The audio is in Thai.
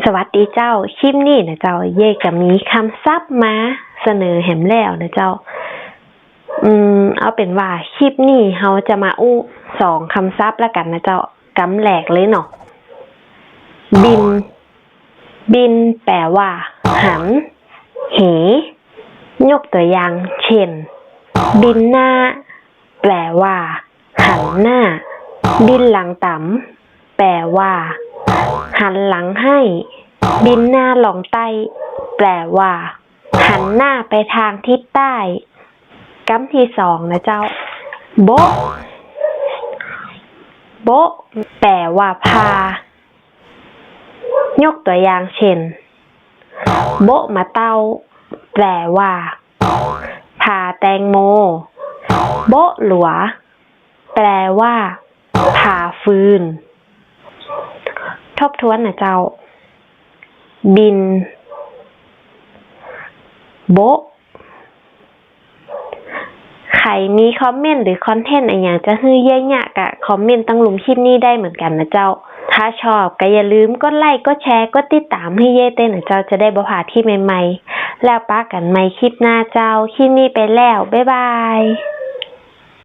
สวัสดีเจ้าคลิปนี้นะเจ้าเย่ก็มีคำศัพท์มาเสนอแหมแล้วนะเจ้าเอาเป็นว่าคลิปนี้เราจะมาอู้2คำศัพท์แล้วกันนะเจ้ากำแหลกเลยเนาะบินแปลว่าหันเหยกตัวอย่างเช่นบินหน้าแปลว่าหันหน้าบินหลังต่ำแปลว่าหันหลังให้บินหน้าลองใต้แปลว่าหันหน้าไปทางทิศใต้คำที่2นะเจ้าโบะแปลว่าพายกตัวอย่างเช่นโบะมะเต้าแปลว่าพาแตงโมโบะหลัวแปลว่าพาฟืนทบทวนนะเจ้าบินโบะใครมีคอมเมนต์หรือคอนเทนต์อะไรอย่างจะฮือเย่ยะกะคอมเมนต์ตั้งหลุมคลิปนี้ได้เหมือนกันนะเจ้าถ้าชอบก็อย่าลืมกดไลค์กดแชร์กดติดตามให้เย่เต้นนะเจ้าจะได้บ่พลาดที่ใหม่ๆแล้วป้ากันใหม่คลิปหน้าเจ้าคลิปนี้ไปแล้วบ๊ายบาย